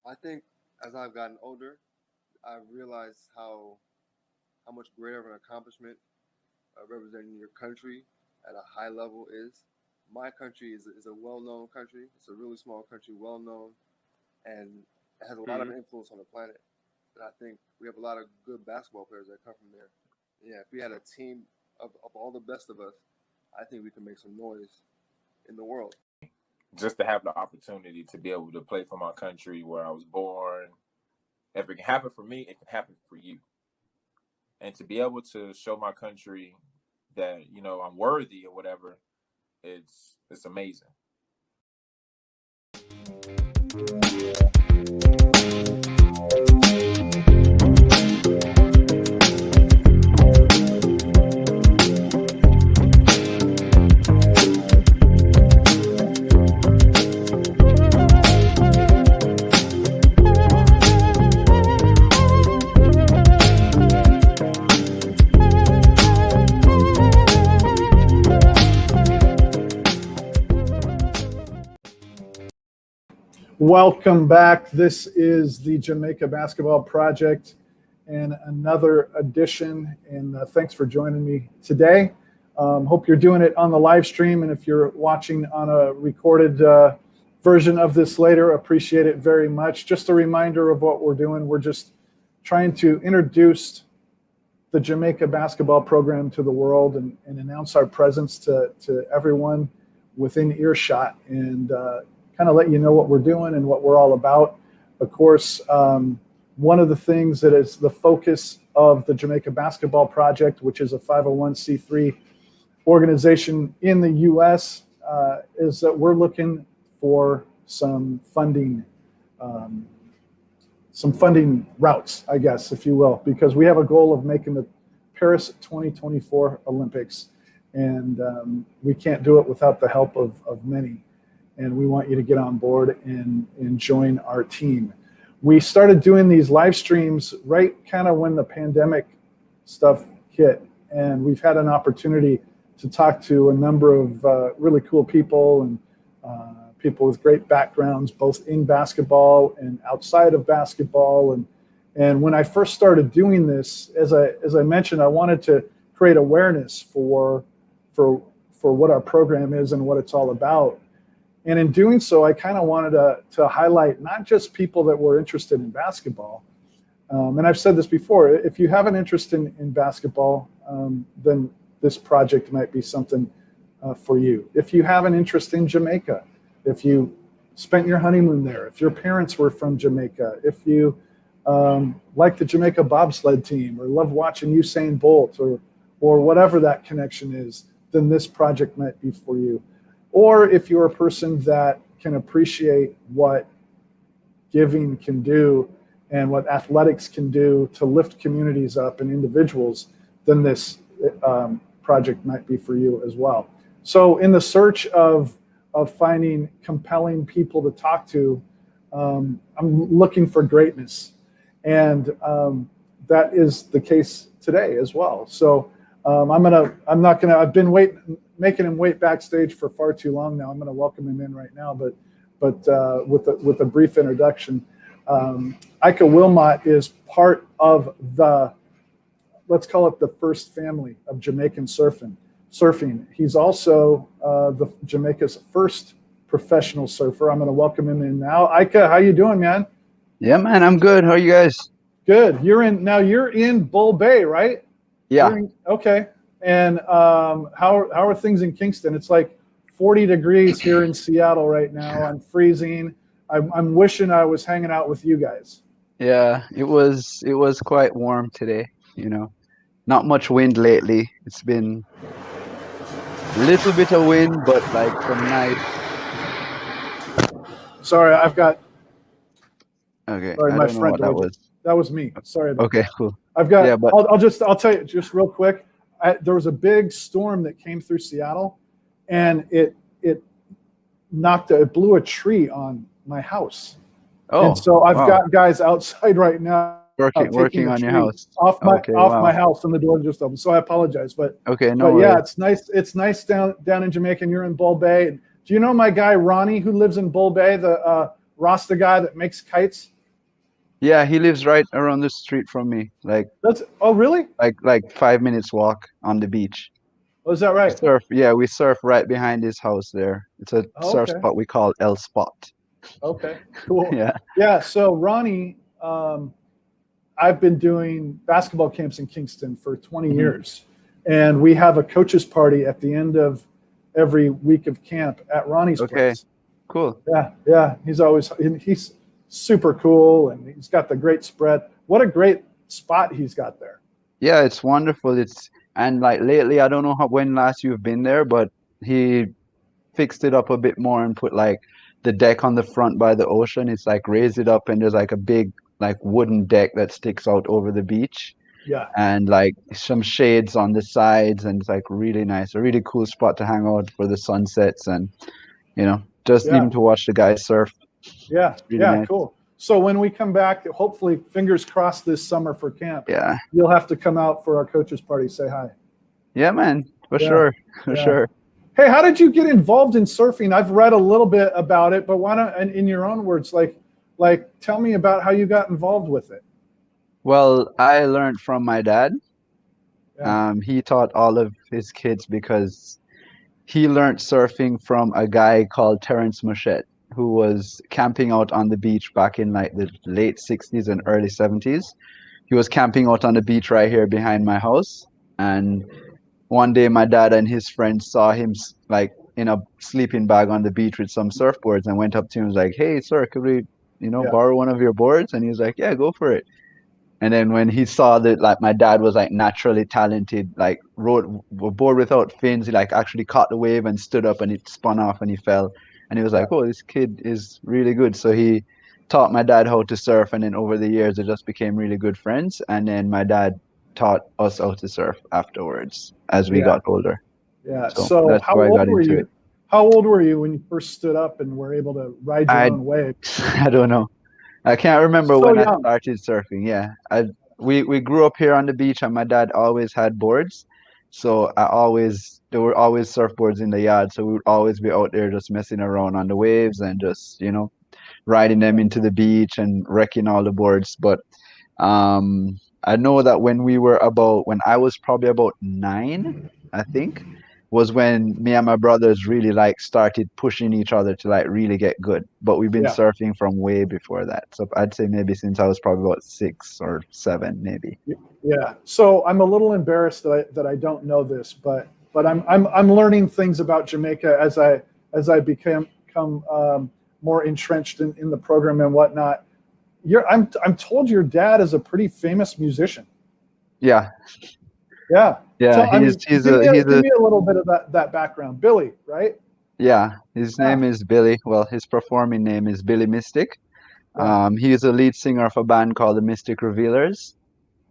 I think as I've gotten older, I've realized how much greater of an accomplishment representing your country at a high level is. My country is a well known country. It's a really small country, well known, and it has a lot of Mhm. influence on the planet. And I think we have a lot of good basketball players that come from there. Yeah, if we had a team of all the best of us, I think we can make some noise in the world. Just to have the opportunity to be able to play for my country where I was born. If it can happen for me, it can happen for you. And to be able to show my country that, I'm worthy or whatever, it's amazing. Welcome back. This is the Jamaica Basketball Project and another edition. And thanks for joining me today. Hope you're doing it on the live stream. And if you're watching on a recorded version of this later, appreciate it very much. Just a reminder of what we're doing. We're just trying to introduce the Jamaica basketball program to the world and announce our presence to everyone within earshot, and kind of let you know what we're doing and what we're all about. Of course, one of the things that is the focus of the Jamaica Basketball Project, which is a 501c3 organization in the U.S., is that we're looking for some funding routes, I guess, if you will, because we have a goal of making the Paris 2024 Olympics, and we can't do it without the help of many. And we want you to get on board and join our team. We started doing these live streams right kind of when the pandemic stuff hit, and we've had an opportunity to talk to a number of really cool people and people with great backgrounds, both in basketball and outside of basketball. And when I first started doing this, as I mentioned, I wanted to create awareness for what our program is and what it's all about. And in doing so, I kind of wanted to highlight not just people that were interested in basketball. And I've said this before, if you have an interest in basketball, then this project might be something for you. If you have an interest in Jamaica, if you spent your honeymoon there, if your parents were from Jamaica, if you like the Jamaica bobsled team or love watching Usain Bolt or whatever that connection is, then this project might be for you. Or if you're a person that can appreciate what giving can do and what athletics can do to lift communities up and individuals, then this project might be for you as well. So in the search of finding compelling people to talk to, I'm looking for greatness. And that is the case today as well. So I've been making him wait backstage for far too long now. I'm going to welcome him in right now, but with a brief introduction. Icah Wilmot is part of let's call it the first family of Jamaican surfing. He's also Jamaica's first professional surfer. I'm going to welcome him in now. Icah, how you doing, man? Yeah, man, I'm good. How are you guys? Good. You're in Bull Bay, right? Yeah. Okay. And how are things in Kingston? It's like 40 degrees here in Seattle right now. I'm freezing. I'm wishing I was hanging out with you guys. Yeah, it was quite warm today, Not much wind lately. It's been a little bit of wind, but like some nice. Sorry, I've got. Okay. Sorry, I my don't know friend. what that was. That was me. Sorry about Okay, that. cool. I've got. Yeah, but I'll tell you just real quick. There was a big storm that came through Seattle, and it blew a tree on my house. Oh, and so I've wow. got guys outside right now working on your house off my wow. my house, and the door just opened. So I apologize, but okay, but yeah, it's nice. It's nice down in Jamaica, and you're in Bull Bay. Do you know my guy Ronnie who lives in Bull Bay, the Rasta guy that makes kites? Yeah, he lives right around the street from me, like Oh, really? 5 minutes walk on the beach. Oh, is that We right? surf, yeah, we surf right behind his house there. It's a Oh, surf okay. spot we call El Spot. Okay. Cool. Yeah. Yeah. So Ronnie, I've been doing basketball camps in Kingston for 20 Mhm. years, and we have a coaches party at the end of every week of camp at Ronnie's Okay. place. Cool. Yeah. He's super cool, and he's got the great spread. What a great spot he's got there. Yeah, it's wonderful. And like lately, I don't know when last you've been there, but he fixed it up a bit more and put like the deck on the front by the ocean. It's like raised it up and there's like a big like wooden deck that sticks out over the beach Yeah. and like some shades on the sides, and it's like really nice, a really cool spot to hang out for the sunsets and just Yeah. even to watch the guys surf. Yeah. It's really Yeah. nice. Cool. So when we come back, hopefully, fingers crossed, this summer for camp, Yeah. you'll have to come out for our coaches party. Say hi. Yeah, man. For Yeah. sure. For Yeah. sure. Hey, how did you get involved in surfing? I've read a little bit about it, but why don't, in your own words, like tell me about how you got involved with it. Well, I learned from my dad. Yeah. He taught all of his kids because he learned surfing from a guy called Terrence Machette, who was camping out on the beach back in like the late 60s and early 70s. He was camping out on the beach right here behind my house. And one day my dad and his friends saw him like in a sleeping bag on the beach with some surfboards and went up to him and was like, "Hey, sir, could we, Yeah. borrow one of your boards?" And he was like, "Yeah, go for it." And then when he saw that like my dad was like naturally talented, like rode a board without fins, he like actually caught the wave and stood up and it spun off and he fell. And he was like, "Oh, this kid is really good." So he taught my dad how to surf, and then over the years they just became really good friends. And then my dad taught us how to surf afterwards as we Yeah. got older. Yeah. So So that's how why I old got were into you? it. How old were you when you first stood up and were able to ride your I own wave? I don't know. I can't remember So when I young. started surfing. Yeah, we grew up here on the beach, and my dad always had boards, so there were always surfboards in the yard, so we would always be out there just messing around on the waves and just riding them into the beach and wrecking all the boards. But I know that when I was probably about 9, I think, was when me and my brothers really like started pushing each other to like really get good. But we've been Yeah. surfing from way before that. So I'd say maybe since I was probably about 6 or 7, maybe. Yeah. So I'm a little embarrassed that I don't know this, but I'm learning things about Jamaica as I become more entrenched in the program and whatnot. I'm told your dad is a pretty famous musician. Yeah. Yeah. Yeah, Give me a little bit of that background. Billy, right? yeah, his name is Billy. Well, his performing name is Billy Mystic. Yeah. He is a lead singer of a band called the Mystic Revealers.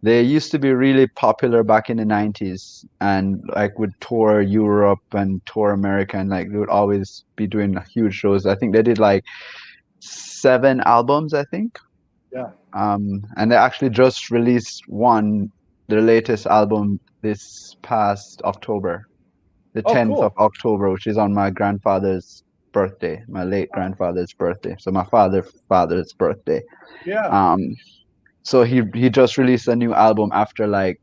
They used to be really popular back in the 90s and like would tour Europe and tour America, and like they would always be doing huge shows. I think they did like 7 albums, I think. Yeah. And they actually just released their latest album this past October, the 10th cool. of October, which is on my grandfather's birthday, my late grandfather's birthday. So my father's birthday. Yeah. So he just released a new album after like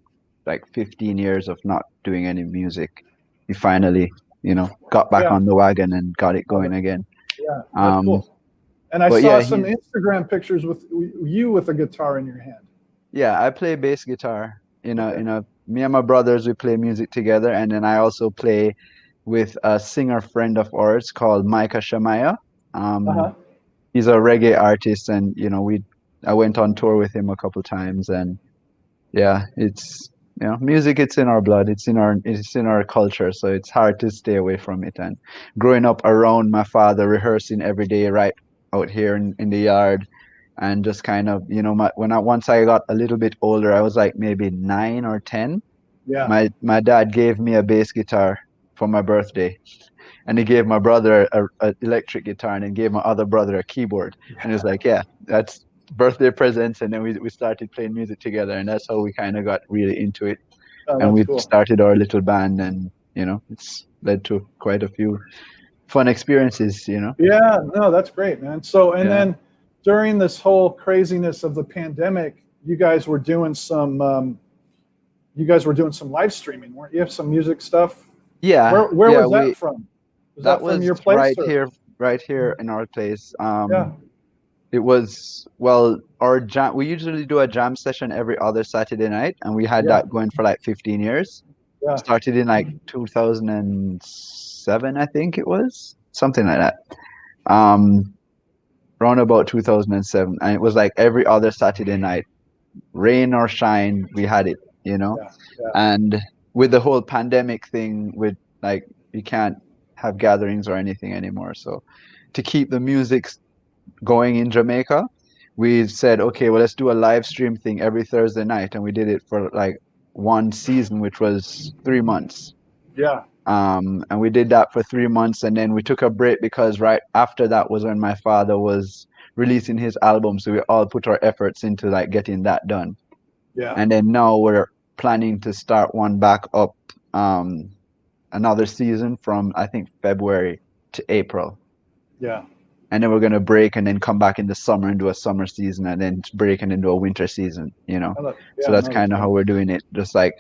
15 years of not doing any music. He finally, got back on the wagon and got it going again. Yeah. That's cool. And I saw some Instagram pictures with you with a guitar in your hand. Yeah, I play bass guitar. Me and my brothers, we play music together, and then I also play with a singer friend of ours called Micah Shamaya. He's a reggae artist, and I went on tour with him a couple times, and yeah, it's music. It's in our blood. It's in our culture. So it's hard to stay away from it. And growing up around my father, rehearsing every day, right out here in the yard, and just kind of once I got a little bit older, I was like maybe 9 or 10. Yeah. My dad gave me a bass guitar for my birthday, and he gave my brother a electric guitar, and then gave my other brother a keyboard. And it was like, yeah, that's birthday presents. And then we started playing music together, and that's how we kind of got really into it. And we started our little band, and it's led to quite a few fun experiences. Yeah, no, that's great, man. So then during this whole craziness of the pandemic, you guys were doing some live streaming, weren't you? Some music stuff. Yeah. Where was that from? Was that from your place? Right here in our place. Yeah. It was, well, we usually do a jam session every other Saturday night, and we had that going for like 15 years. Yeah. Started in like 2007, I think it was, something like that. Around about 2007, and it was like every other Saturday night, rain or shine, we had it, you know. Yeah. And with the whole pandemic thing, with like you can't have gatherings or anything anymore, so to keep the music going in Jamaica, we said, okay, well, let's do a live stream thing every Thursday night, and we did it for like one season, which was 3 months. Yeah. And we did that for 3 months, and then we took a break because right after that was when my father was releasing his album, so we all put our efforts into like getting that done. Yeah. And then now we're planning to start one back up, another season from I think February to April. Yeah. And then we're gonna break and then come back in the summer and do a summer season, and then break and then do a winter season, you know. So that's kind of how we're doing it. Just like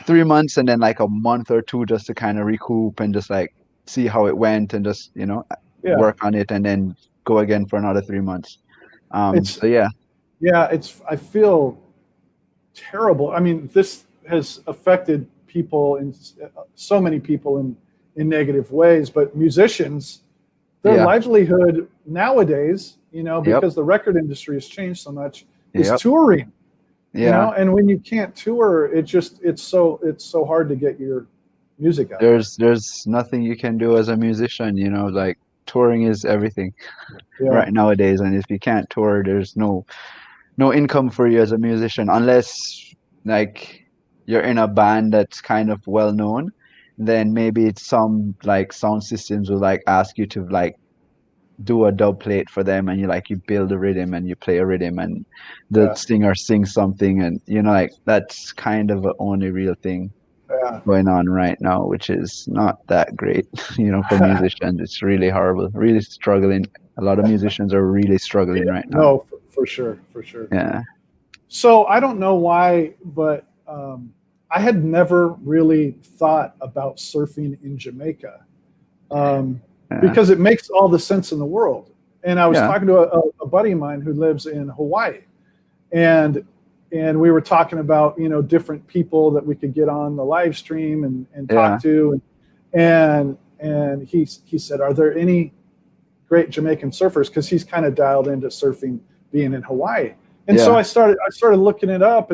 3 months and then like a month or two just to kind of recoup and just like see how it went and just, you know, work on it, and then go again for another 3 months. So yeah. Yeah, I feel terrible. I mean, this has affected people so many people in negative ways, but musicians, their livelihood nowadays, you know, because the record industry has changed so much, is touring. You know, and when you can't tour, it's so hard to get your music out. There's nothing you can do as a musician, you know, like touring is everything right nowadays, and if you can't tour, there's no income for you as a musician, unless like you're in a band that's kind of well known. Then maybe it's some like sound systems will like ask you to like do a dub plate for them, and you build a rhythm and you play a rhythm and the singer sings something, and you know, like that's kind of the only real thing going on right now, which is not that great. You know, for musicians it's really horrible, really struggling. A lot of musicians are really struggling right now. No, for sure. Yeah. So I don't know why, but I had never really thought about surfing in Jamaica. Because it makes all the sense in the world. And I was talking to a buddy of mine who lives in Hawaii, and we were talking about, you know, different people that we could get on the live stream and talk to, and he said, are there any great Jamaican surfers? Because he's kind of dialed into surfing being in Hawaii. And so I started looking it up,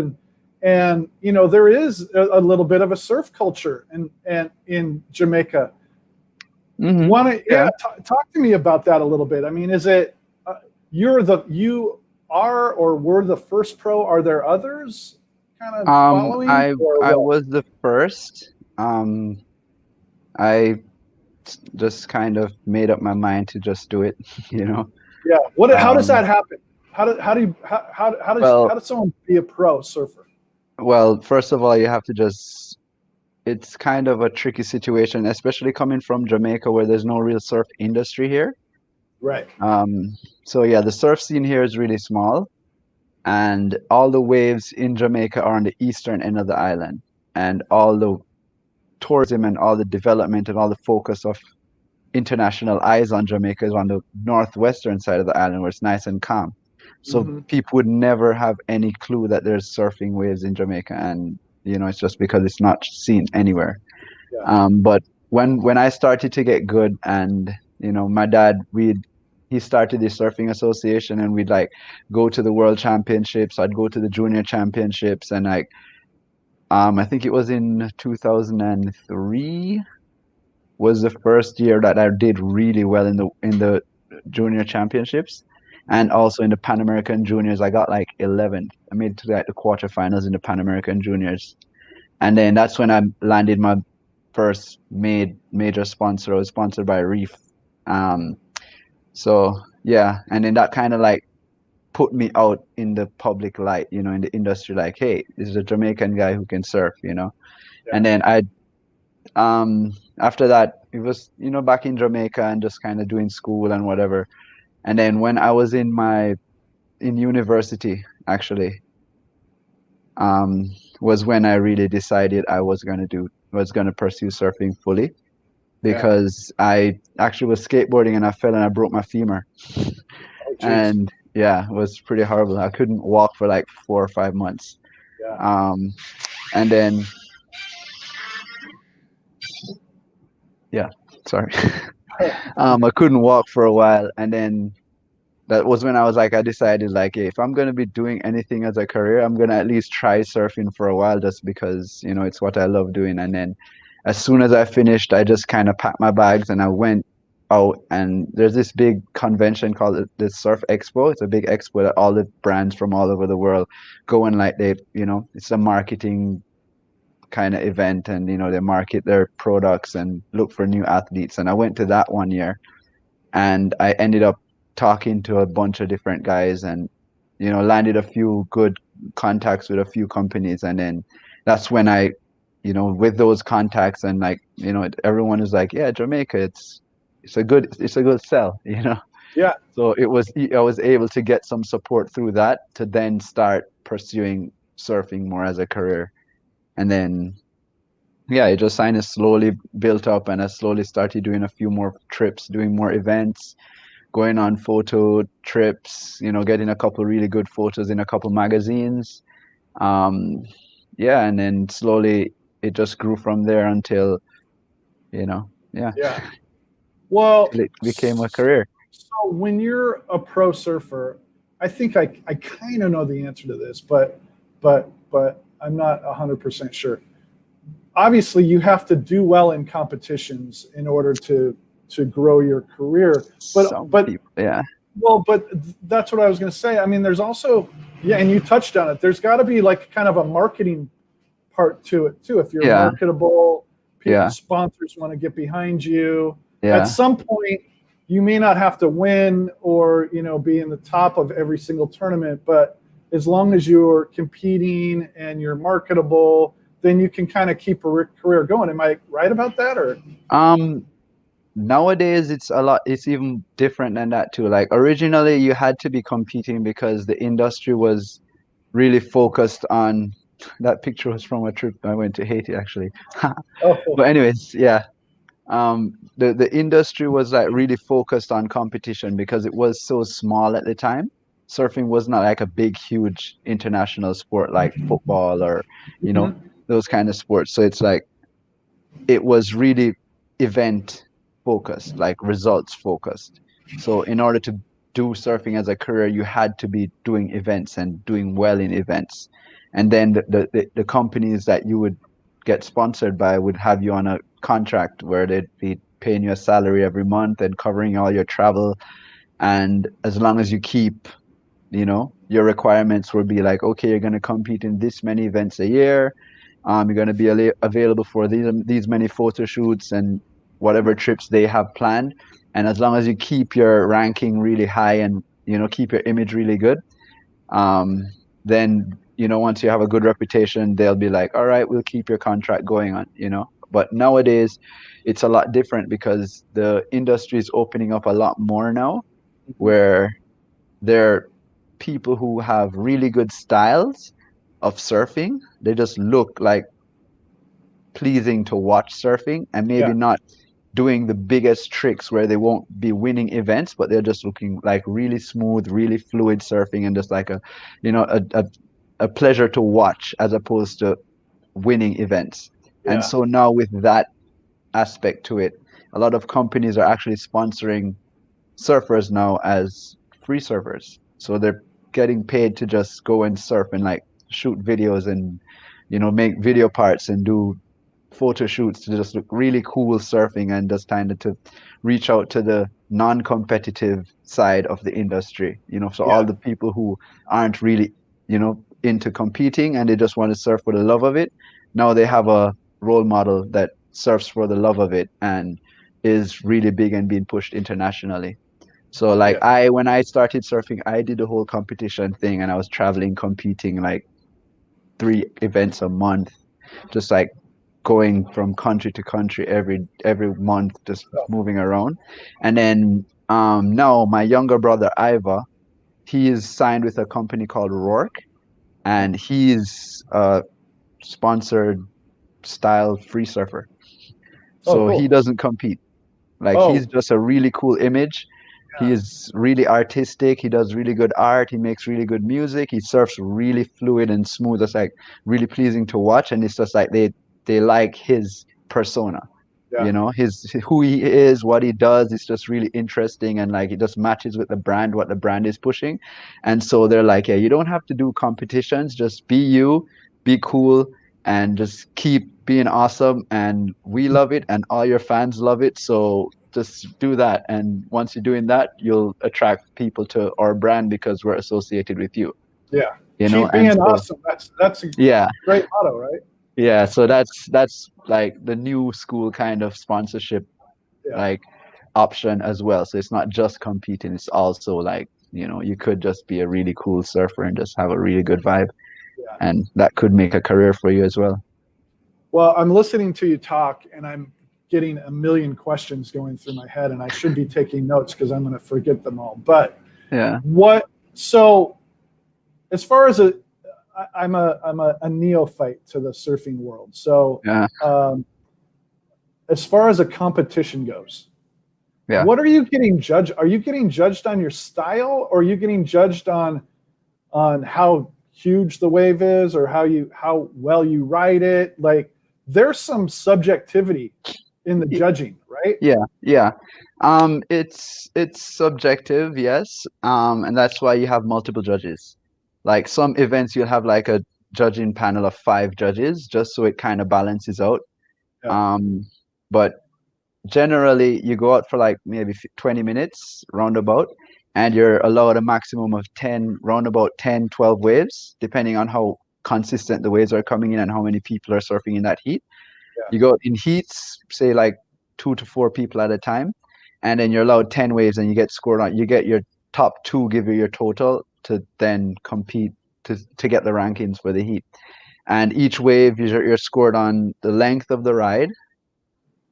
and you know, there is a little bit of a surf culture and in Jamaica. Mm-hmm. Talk to me about that a little bit. I mean, is it you are or were the first pro? Are there others kind of following? I was the first. I just kind of made up my mind to just do it, you know. Yeah. How does that happen? How does someone be a pro surfer? Well, first of all, you have to just. It's kind of a tricky situation, especially coming from Jamaica, where there's no real surf industry here. Right. So yeah, the surf scene here is really small, and all the waves in Jamaica are on the eastern end of the island, and all the tourism and all the development and all the focus of international eyes on Jamaica is on the northwestern side of the island, where it's nice and calm. So people would never have any clue that there's surfing waves in Jamaica, and you know, it's just because it's not seen anywhere. But when I started to get good, and you know, my dad, he started the surfing association, and we'd like go to the world championships. I'd go to the junior championships, and like I think it was in 2003 was the first year that I did really well in the junior championships, and also in the Pan American Juniors. I got like 11th. I made it to like the quarterfinals in the Pan American Juniors, and then that's when I landed my first major sponsor. I was sponsored by Reef. So yeah, and then that kind of like put me out in the public light, you know, in the industry, like, hey, this is a Jamaican guy who can surf, you know. And then after that, it was, you know, back in Jamaica and just kind of doing school and whatever. And then when I was in university, actually, was when I really decided I was gonna pursue surfing fully, Yeah. because I actually was skateboarding and I fell and I broke my femur. Oh, geez. And yeah, it was pretty horrible. I couldn't walk for like 4 or 5 months. Yeah. And then yeah, sorry. I couldn't walk for a while, and then that was when I was like, I decided like, hey, if I'm gonna be doing anything as a career, I'm gonna at least try surfing for a while, just because it's what I love doing. And then as soon as I finished, I just kind of packed my bags and I went out. And there's this big convention called the Surf Expo. It's a big expo that all the brands from all over the world go, and like it's a marketing kind of event, and they market their products and look for new athletes. And I went to that one year, and I ended up talking to a bunch of different guys, and landed a few good contacts with a few companies. And then that's when I with those contacts, and like everyone is like, yeah, Jamaica, it's a good sell. Yeah. So I was able to get some support through that to then start pursuing surfing more as a career. And then yeah, it just kind of slowly built up, and I slowly started doing a few more trips, doing more events, going on photo trips, getting a couple really good photos in a couple magazines. Um, yeah, and then slowly it just grew from there until, yeah, Yeah. Well, till it became a career. so when you're a pro surfer, I think I kind of know the answer to this, but I'm not 100% sure. Obviously, you have to do well in competitions in order to grow your career. Some But people, yeah, well, but that's what I was going to say. I mean, there's also, yeah, and you touched on it. There's got to be like kind of a marketing part to it too. If you're yeah, marketable, yeah, sponsors want to get behind you. At yeah. some point, you may not have to win or be in the top of every single tournament, but as long as you're competing and you're marketable, then you can kind of keep a career going. Am I right about that? Or Um, Nowadays it's even different than that too. Like originally you had to be competing because the industry was really focused on that picture was from a trip I went to Haiti, actually. oh, But anyways, yeah. The industry was like really focused on competition because it was so small at the time. Surfing was not like a big, huge international sport like football or, you know, mhm. those kind of sports. So it's like it was really event focused, like results focused. So in order to do surfing as a career, you had to be doing events and doing well in events. And then the companies that you would get sponsored by would have you on a contract where they'd be paying you a salary every month and covering all your travel. And as long as you keep, your requirements would be like, okay, you're going to compete in this many events a year. You're going to be available for these many photo shoots and whatever trips they have planned. And as long as you keep your ranking really high and keep your image really good, then once you have a good reputation, they'll be like, all right, we'll keep your contract going on. But nowadays, it's a lot different because the industry is opening up a lot more now, where there are people who have really good styles of surfing. They just look like pleasing to watch surfing, and maybe Yeah, not doing the biggest tricks where they won't be winning events, but they're just looking like really smooth, really fluid surfing, and just like a pleasure to watch as opposed to winning events. And yeah, so now with that aspect to it, a lot of companies are actually sponsoring surfers now as free surfers. So they're getting paid to just go and surf and like shoot videos and make video parts and do photo shoots to just look really cool surfing, and just kind of to reach out to the non-competitive side of the industry. So all yeah, the people who aren't really into competing and they just want to surf for the love of it, now they have a role model that surfs for the love of it and is really big and being pushed internationally. So like yeah, when I started surfing, I did the whole competition thing, and I was traveling, competing like 3 events a month, just like going from country to country every month, just moving around. And then Now my younger brother Iva, he is signed with a company called Rourke, and he's a sponsored style free surfer. Oh, So he cool. doesn't compete. Like he's Oh, just a really cool image. He yeah. is really artistic. He does really good art. He makes really good music. He surfs really fluid and smooth. It's like really pleasing to watch. And it's just like they like his persona. Yeah. His who he is, what he does. It's just really interesting, and like it just matches with the brand, what the brand is pushing. And so they're like, yeah, you don't have to do competitions. Just be you, be cool, and just keep being awesome. And we love it, and all your fans love it. So just do that. And once you're doing that, you'll attract people to our brand because we're associated with you. Yeah. And Keep being so awesome. That's a yeah, great motto, right? yeah. So that's like the new school kind of sponsorship Yeah. like option as well. So it's not just competing, it's also like, you could just be a really cool surfer and just have a really good vibe. Yeah. And that could make a career for you as well. Well, I'm listening to you talk, and I'm getting a million questions going through my head, and I should be taking notes because I'm going to forget them all. But Yeah. so as far as I'm a neophyte to the surfing world. So Yeah. As far as a competition goes, Yeah. what are you getting judged? Are you getting judged on your style, or are you getting judged on how huge the wave is, or how well you ride it? Like, there's some subjectivity in the judging, right? Yeah. It's subjective, yes. And that's why you have multiple judges. Like some events you'll have like a judging panel of 5 judges just so it kind of balances out. Yeah. But generally you go out for like maybe 20 minutes roundabout, and you're allowed a maximum of 10 roundabout 10 12 waves depending on how consistent the waves are coming in and how many people are surfing in that heat. Yeah. You go in heats, say like 2 to 4 people at a time, and then you're allowed 10 waves, and you get scored on. You get your top 2 give you your total to then compete to get the rankings for the heat. And each wave you're scored on the length of the ride,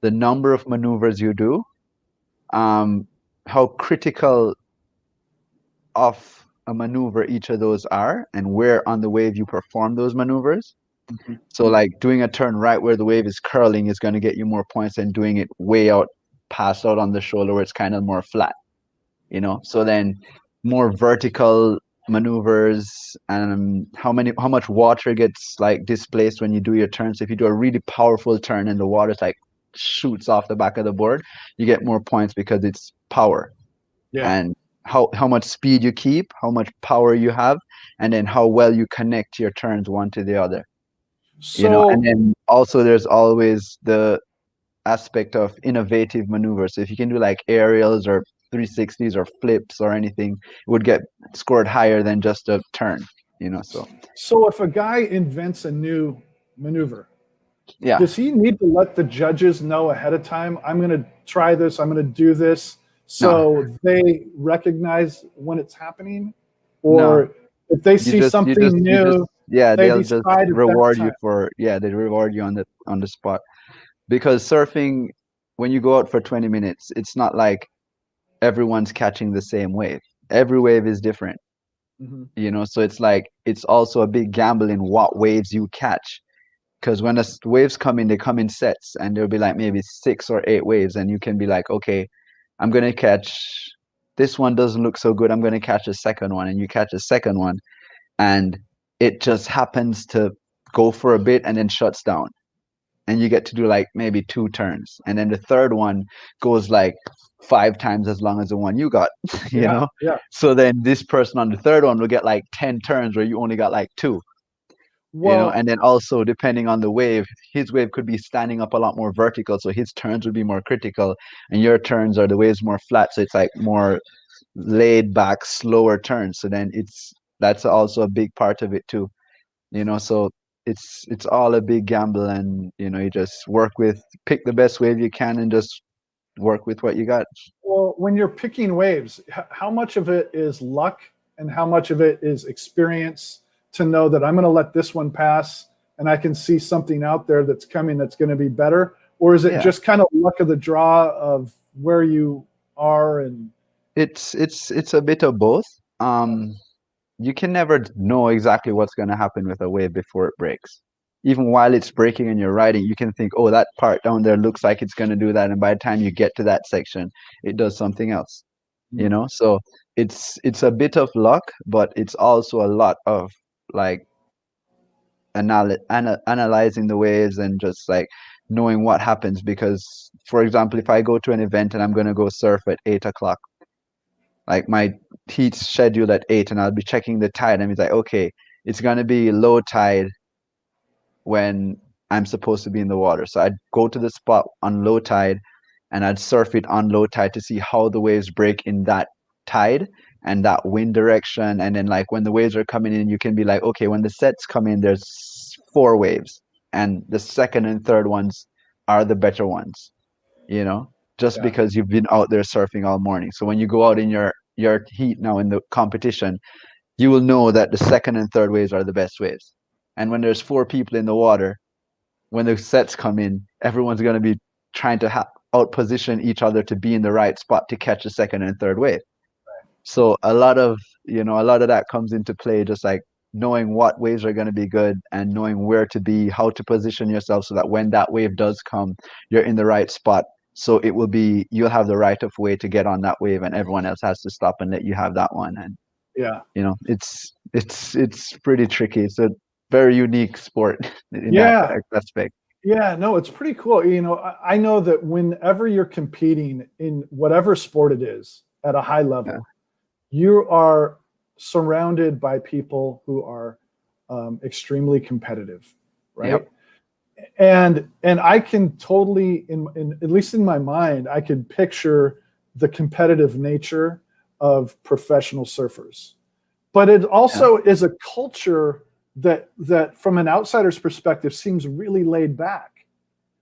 the number of maneuvers you do, how critical of a maneuver each of those are, and where on the wave you perform those maneuvers. Mm-hmm. So like doing a turn right where the wave is curling is going to get you more points than doing it way out, pass out on the shoulder where it's kind of more flat, So then more vertical maneuvers, and how much water gets like displaced when you do your turns. If you do a really powerful turn and the water's like shoots off the back of the board, you get more points because it's power. Yeah. And how much speed you keep, how much power you have, and then how well you connect your turns one to the other. So And then also there's always the aspect of innovative maneuvers. So if you can do like aerials or 360s or flips or anything, it would get scored higher than just a turn, So if a guy invents a new maneuver, yeah. does he need to let the judges know ahead of time, I'm going to try this, I'm going to do this, so they recognize when it's happening? Or if they see something new, they'll just decide reward you they reward you on the spot. Because surfing, when you go out for 20 minutes, it's not like everyone's catching the same wave. Every wave is different. Mm-hmm. So it's like it's also a big gamble in what waves you catch. Because when the waves come in, they come in sets, and there'll be like maybe 6 or 8 waves, and you can be like, okay, I'm gonna catch this one, doesn't look so good, I'm gonna catch a second one, and you catch a second one, and it just happens to go for a bit and then shuts down, and you get to do like maybe 2 turns, and then the third one goes like 5 times as long as the one you got. Yeah. So then this person on the third one will get like 10 turns where you only got like 2. Well, And then also depending on the wave, his wave could be standing up a lot more vertical, so his turns would be more critical, and your turns are the waves more flat, so it's like more laid back, slower turns. So then that's also a big part of it too, So it's all a big gamble, and you just pick the best wave you can and just work with what you got. Well, when you're picking waves, how much of it is luck and how much of it is experience to know that I'm going to let this one pass and I can see something out there that's coming that's going to be better? Or is it just kind of luck of the draw of where you are and It's a bit of both. You can never know exactly what's going to happen with a wave before it breaks. Even while it's breaking and you're riding, you can think, oh, that part down there looks like it's going to do that, and by the time you get to that section, it does something else. You know, so it's a bit of luck, but it's also a lot of like analyzing the waves and just like knowing what happens. Because, for example, if I go to an event and I'm going to go surf at 8 o'clock, like my heat's scheduled at 8, and I'll be checking the tide, and it's like, okay, it's going to be low tide when I'm supposed to be in the water. So I'd go to the spot on low tide and I'd surf it on low tide to see how the waves break in that tide and that wind direction. And then like when the waves are coming in, you can be like, okay, when the sets come in, there's 4 waves, and the second and third ones are the better ones, you know, just because you've been out there surfing all morning. So when you go out in your heat now in the competition, you will know that the second and third waves are the best waves. And when there's 4 people in the water, when the sets come in, everyone's going to be trying to outposition each other to be in the right spot to catch the second and third wave. So a lot of that comes into play, just like knowing what waves are going to be good and knowing where to be, how to position yourself so that when that wave does come, you're in the right spot. So you'll have the right of way to get on that wave, and everyone else has to stop and let you have that one. And you know, it's pretty tricky. It's a very unique sport in that aspect. Yeah, no, it's pretty cool. You know, I know that whenever you're competing in whatever sport it is at a high level, you are surrounded by people who are extremely competitive, right? Yep. And I can totally, in at least in my mind, I can picture the competitive nature of professional surfers. But it also is a culture that from an outsider's perspective seems really laid back.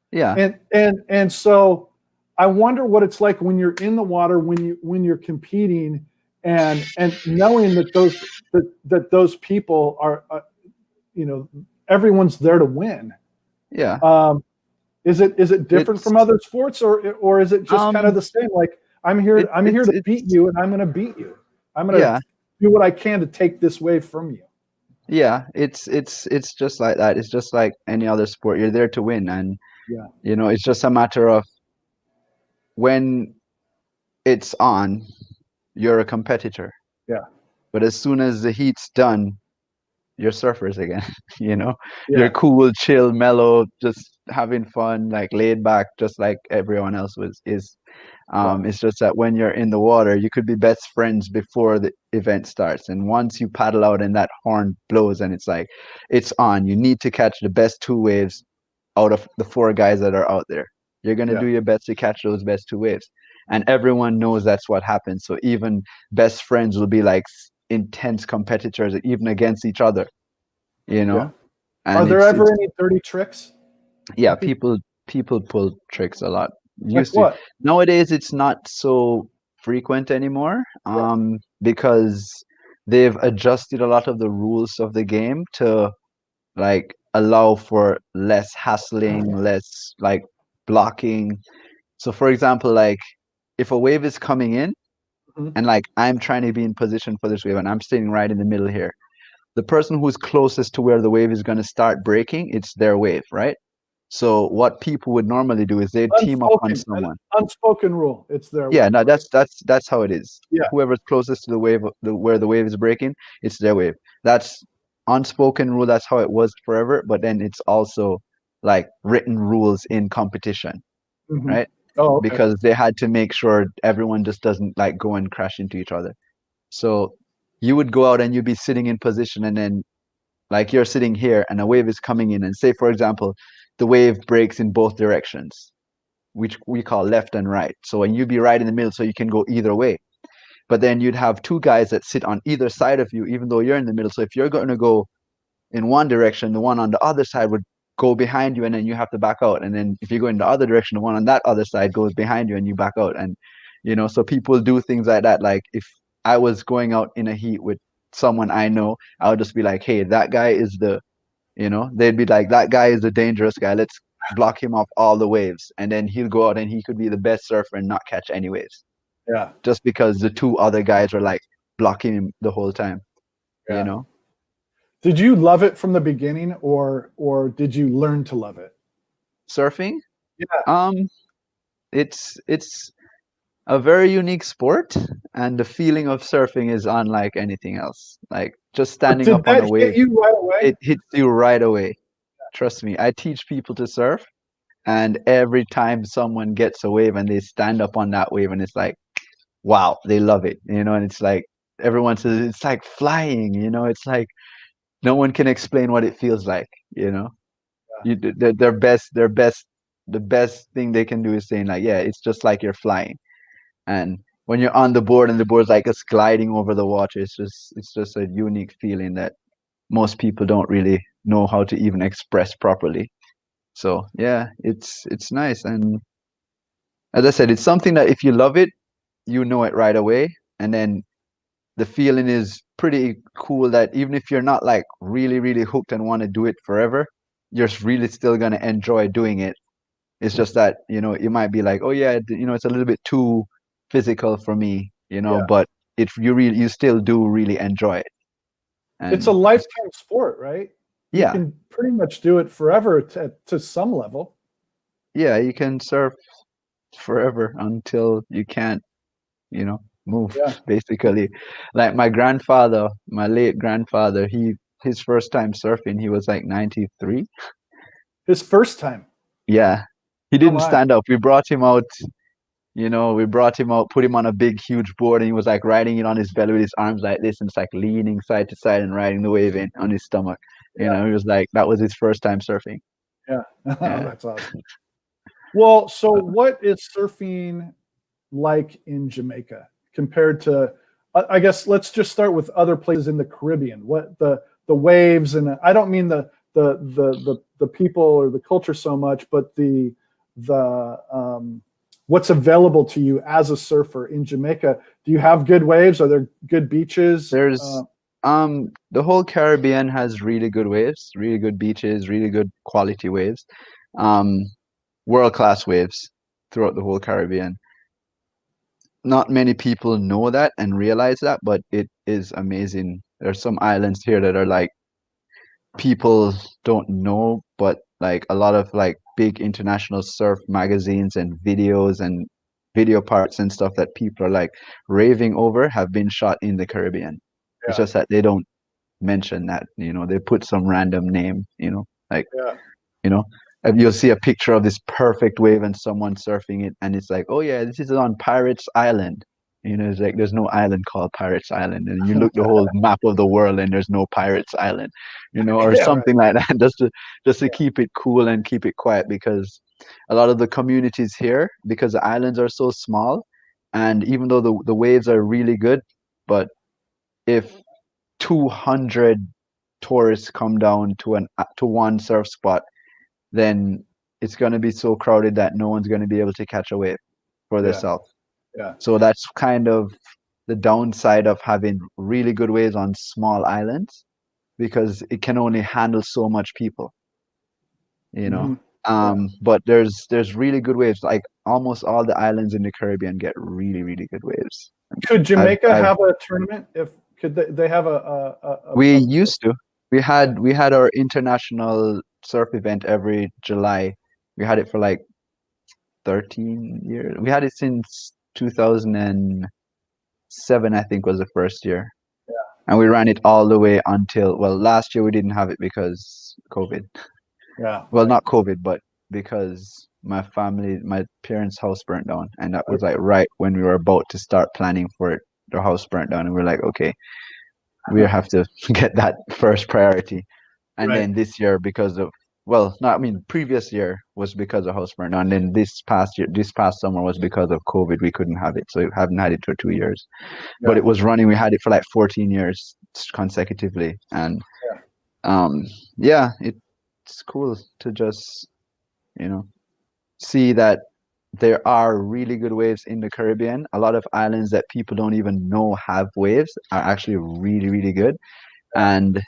Yeah. And so I wonder what it's like when you're in the water, when you're competing, and knowing that those people are, you know, everyone's there to win. Yeah. Is it different from other sports, or is it just kind of the same? Like I'm here to beat you, and I'm going to beat you. I'm going to do what I can to take this wave from you. Yeah, it's just like that. It's just like any other sport. You're there to win, and you know, it's just a matter of when it's on, you're a competitor. Yeah. But as soon as the heat's done, you're surfers again. You know, you're cool, chill, mellow, just having fun, like laid back, just like everyone else is. It's just that when you're in the water, you could be best friends before the event starts. And once you paddle out and that horn blows and it's like, it's on, you need to catch the best 2 waves out of the 4 guys that are out there. You're going to do your best to catch those best 2 waves. And everyone knows that's what happens. So even best friends will be like intense competitors, even against each other, you know? And are there ever any dirty tricks? Yeah, people pull tricks a lot. Like what? Nowadays it's not so frequent anymore, because they've adjusted a lot of the rules of the game to like allow for less hassling, less like blocking. So for example, like if a wave is coming in and like I'm trying to be in position for this wave and I'm sitting right in the middle here, the person who's closest to where the wave is going to start breaking, it's their wave, right? So what people would normally do is they'd team up on someone. An unspoken rule. It's their yeah, wave, no, right? that's how it is. Yeah. Whoever's closest to the wave, where the wave is breaking, it's their wave. That's unspoken rule. That's how it was forever. But then it's also like written rules in competition, right? Oh, okay. Because they had to make sure everyone just doesn't like go and crash into each other. So you would go out and you'd be sitting in position, and then like you're sitting here and a wave is coming in, and say for example the wave breaks in both directions, which we call left and right. So when you'd be right in the middle, so you can go either way. But then you'd have 2 guys that sit on either side of you, even though you're in the middle. So if you're going to go in one direction, the one on the other side would go behind you, and then you have to back out. And then if you go in the other direction, the one on that other side goes behind you and you back out. And you know, so people do things like that. Like if I was going out in a heat with someone I know, I would just be like, hey, that guy is they'd be like, that guy is the dangerous guy, let's block him off all the waves, and then he'll go out and he could be the best surfer and not catch any waves. Yeah. just because the two other guys were like blocking him the whole time. Yeah. You know? Did you love it from the beginning, or did you learn to love it? Surfing? Yeah. It's a very unique sport, and the feeling of surfing is unlike anything else. Like just But standing did up on that a hit wave, you right away? it hits you right away. Trust me. I teach people to surf, and every time someone gets a wave and they stand up on that wave, and it's like, wow, they love it, you know, and it's like everyone says it's like flying, you know, it's like no one can explain what it feels like, you know. Their best the best thing they can do is saying like, yeah, it's just like you're flying. And when you're on the board and the board's like it's gliding over the water, it's just a unique feeling that most people don't really know how to even express properly. So yeah, it's nice. And as I said, it's something that if you love it, you know it right away. And then the feeling is pretty cool that even if you're not like really, really hooked and want to do it forever, you're really still gonna enjoy doing it. It's just that, you know, you might be like, oh yeah, you know, it's a little bit too physical for me, you know, Yeah. but if you still do really enjoy it. It's a And lifetime sport, right? You yeah, can pretty much do it forever to some level. yeah, you can surf forever until you can't, you know, move Yeah. basically. Like my grandfather, my late grandfather, his first time surfing, he was like 93. His first time. Yeah. He Oh didn't my. stand up. We brought him out, you know, we brought him out, put him on a big, huge board, and he was like riding it on his belly with his arms like this, and it's like leaning side to side and riding the wave in on his stomach. You Yeah. know, he was like, that was his first time surfing. Yeah. Yeah. That's awesome. Well, so what is surfing like in Jamaica compared to, I guess let's just start with other places in the Caribbean. What the waves, and I don't mean the people or the culture so much, but the what's available to you as a surfer in Jamaica. Do you have good waves? Are there good beaches? There's the whole Caribbean has really good waves, really good beaches, really good quality waves. Um, world-class waves throughout the whole Caribbean. Not many people know that and realize that, but it is amazing. There's some islands here that are like people don't know, but like a lot of like big international surf magazines and videos and video parts and stuff that people are like raving over have been shot in the Caribbean. It's Yeah. just that they don't mention that, you know, they put some random name, you know, like, Yeah. you know, and you'll see a picture of this perfect wave and someone surfing it, and it's like, oh yeah, this is on Pirates Island. You know, it's like there's no island called Pirates Island, and you look the whole map of the world, and there's no Pirates Island, you know, or Yeah. Right. something like that, just to keep it cool and keep it quiet, because a lot of the communities here, because the islands are so small, and even though the waves are really good, but if 200 tourists come down to one surf spot, then it's going to be so crowded that no one's going to be able to catch a wave for Yeah. themselves. Yeah. So that's kind of the downside of having really good waves on small islands, because it can only handle so much people, you know. Mhm. Yeah. But there's really good waves. Like almost all the islands in the Caribbean get really, really good waves. Could I've, Jamaica I've have a tournament? If could they have we used to. We had our international surf event every July. We had it for like 13 years. We had it since 2007, I think was the first year. And we ran it all the way until, well, last year we didn't have it because COVID. Yeah. Well, Right. not COVID, but because my parents' house burnt down. And that was Okay. like right when we were about to start planning for it. Their house burnt down. And we're like, okay, we have to get that first priority. And Right. then this year, because of, well, no, I mean, previous year was because of house burn. And then this past summer was because of COVID. We couldn't have it. So we haven't had it for 2 years. But Yeah. it was running. We had it for like 14 years consecutively. And yeah, it's cool to just, you know, see that there are really good waves in the Caribbean. A lot of islands that people don't even know have waves are actually really, really good. And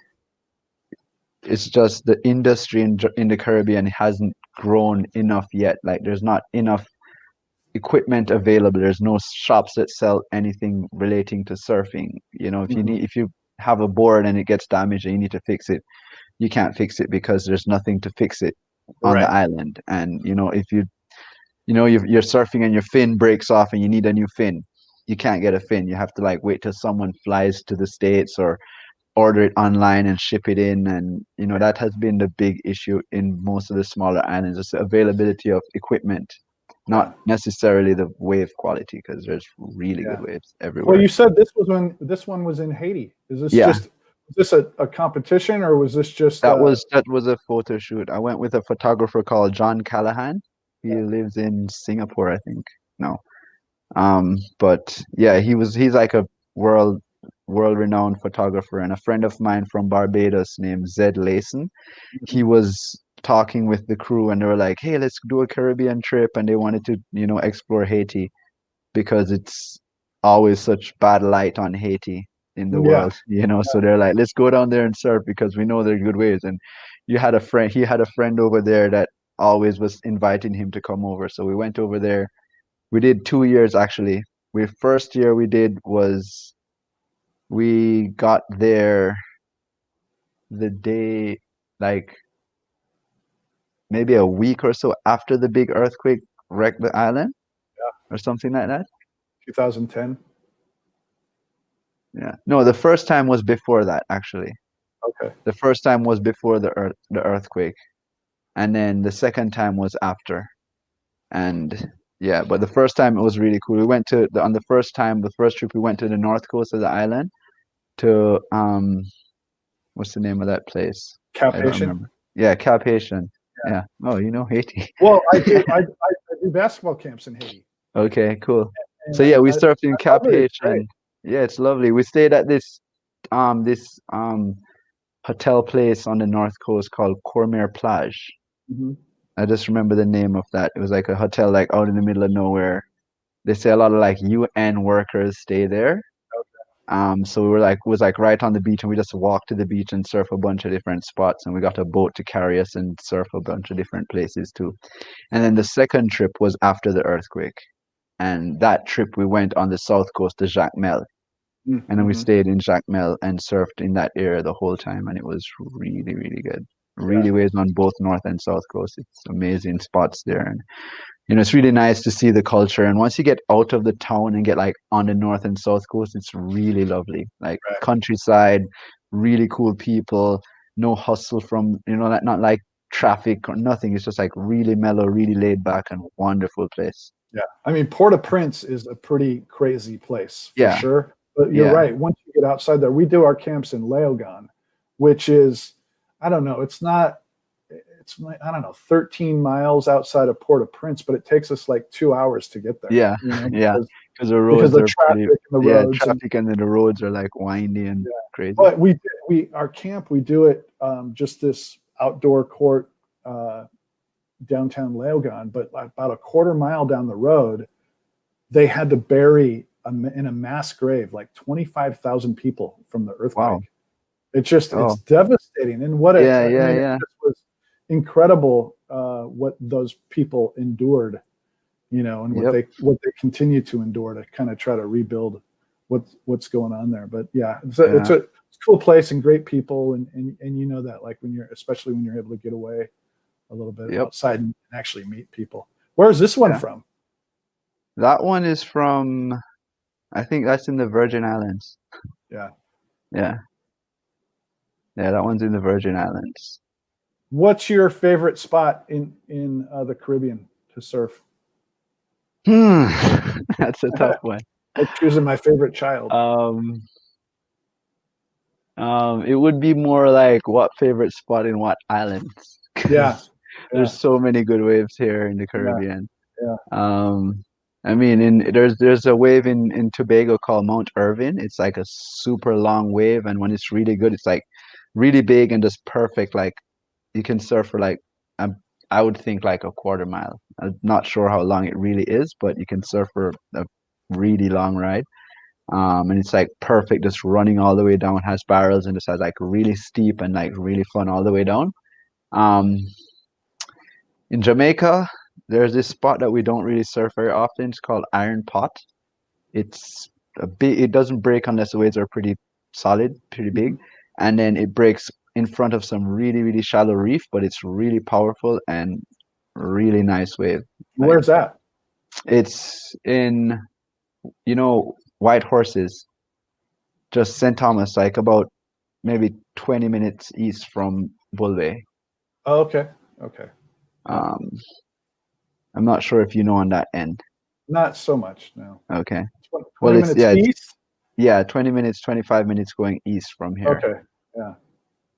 it's just the industry in the Caribbean hasn't grown enough yet. Like there's not enough equipment available. There's no shops that sell anything relating to surfing. If you have a board and it gets damaged and you need to fix it, you can't fix it because there's nothing to fix it on the island. And if you're surfing and your fin breaks off and you need a new fin, you can't get a fin. You have to like wait till someone flies to the States or order it online and ship it in. And that has been the big issue in most of the smaller islands. It's the availability of equipment, not necessarily the wave quality, because there's really good waves everywhere. Well, you said this one was in Haiti. Is this a competition, or was this just that was a photo shoot? I went with a photographer called John Callahan. He lives in Singapore, I think. No. But yeah, he's like a world-renowned photographer, and a friend of mine from Barbados named Zed Layson. He was talking with the crew and they were like, hey, let's do a Caribbean trip, and they wanted to explore Haiti because it's always such bad light on Haiti in the world, so they're like, let's go down there and surf because we know there are good waves. And he had a friend over there that always was inviting him to come over, so we went over there. We did 2 years actually. First year we did was we got there the day, like maybe a week or so after the big earthquake wrecked the island, or something like that. 2010. Yeah. No, the first time was before that, actually. Okay. The first time was before the earthquake, and then the second time was after. And yeah, but the first time it was really cool. We went to the first trip we went to the north coast of the island to what's the name of that place? Cap I don't Haitian. remember. Yeah, Cap Haitian. Yeah. Oh, Haiti. Well, I do basketball camps in Haiti. Okay, cool. So yeah, we surfed in Cap Haitian. Yeah, it's lovely. We stayed at this hotel place on the north coast called Cormier Plage. Mm-hmm. I just remember the name of that. It was like a hotel like out in the middle of nowhere. They say a lot of like UN workers stay there. Okay. So we were like, it was like right on the beach, and we just walked to the beach and surf a bunch of different spots, and we got a boat to carry us and surf a bunch of different places too. And then the second trip was after the earthquake. And that trip we went on the south coast to Jacmel. Mm-hmm. And then we stayed in Jacmel and surfed in that area the whole time, and it was really, really good. Really waves on both north and south coast. It's amazing spots there, and it's really nice to see the culture. And once you get out of the town and get like on the north and south coast, it's really lovely. Like countryside, really cool people, no hustle from not like traffic or nothing. It's just like really mellow, really laid back, and wonderful place. Yeah, I mean, Port-au-Prince is a pretty crazy place for sure. But you're right. Once you get outside there, we do our camps in Léogâne, which is, I don't know, it's like, I don't know, 13 miles outside of Port-au-Prince, but it takes us like 2 hours to get there. Yeah, because the roads are traffic, and then the roads are like windy and crazy. But our camp, we do it just this outdoor court downtown Léogâne, but about a quarter mile down the road, they had to bury in a mass grave like 25,000 people from the earthquake. Wow. It's devastating. And what it was incredible what those people endured, and what they continue to endure to kind of try to rebuild what's going on there. But it's a cool place and great people, and that, like especially when you're able to get away a little bit outside and actually meet people. Where's this one from? That one is from, I think that's in the Virgin Islands. Yeah, that one's in the Virgin Islands. What's your favorite spot in the Caribbean to surf? That's a tough one. I'm choosing my favorite child. It would be more like what favorite spot in what islands. There's so many good waves here in the Caribbean. I mean, there's a wave in Tobago called Mount Irving. It's like a super long wave, and when it's really good, it's like really big and just perfect. Like you can surf for like I would think like a quarter mile. I'm not sure how long it really is, but you can surf for a really long ride. And it's like perfect, just running all the way down. Has barrels and just has like really steep and like really fun all the way down. In Jamaica, there's this spot that we don't really surf very often. It's called Iron Pot. It's a big. It doesn't break unless the waves are pretty solid, pretty big, Mhm. and then it breaks in front of some really really shallow reef, but it's really powerful and really nice wave. Like Where's that? it's in White Horses, just St. Thomas, like about maybe 20 minutes east from Bull Bay. Oh, okay. Okay. Um, I'm not sure if you know on that end. Not so much, no. Okay. 20 Well, minutes east? yeah, 20 minutes, 25 minutes going east from here. Okay. Yeah.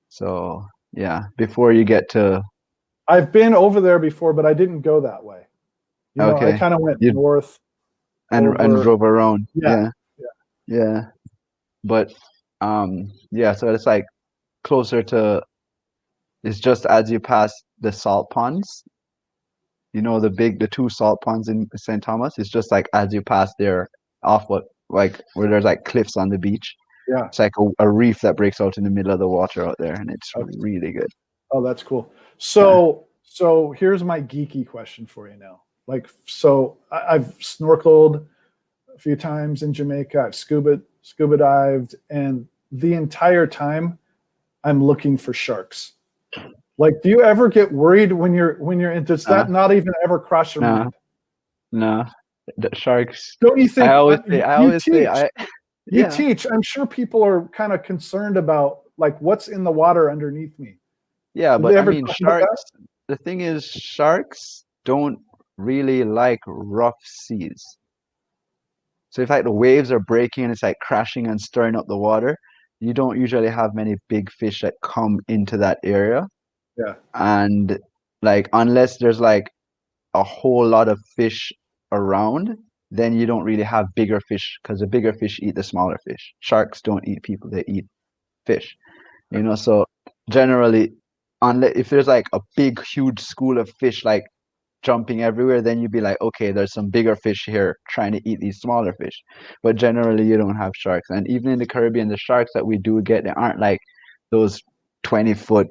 So, yeah, before you get to, I've been over there before, but I didn't go that way. I okay, kind of went you north and over. drove around. Yeah. Yeah. But yeah, so it's like closer to, it's just as you pass the salt ponds, the two salt ponds in St. Thomas. It's just like as you pass there off like where there's like cliffs on the beach. Yeah. It's like a reef that breaks out in the middle of the water out there, and it's Okay. really good. Oh, that's cool. So here's my geeky question for you now. Like, so I've snorkeled a few times in Jamaica. I've scuba dived, and the entire time I'm looking for sharks. Like, do you ever get worried when you're in? Does that not even ever cross your mind? No, the sharks. Don't you think? You yeah. teach. I'm sure people are kind of concerned about like what's in the water underneath me. Yeah, Do but they I ever mean, talk about that? sharks. The thing is, sharks don't really like rough seas. So if like the waves are breaking and it's like crashing and stirring up the water, you don't usually have many big fish that come into that area. Yeah. And like unless there's like a whole lot of fish around, then you don't really have bigger fish because the bigger fish eat the smaller fish. Sharks don't eat people, they eat fish. So generally, unless if there's like a big huge school of fish like jumping everywhere, then you'd be like, okay, there's some bigger fish here trying to eat these smaller fish. But generally you don't have sharks. And even in the Caribbean, the sharks that we do get, they aren't like those 20-foot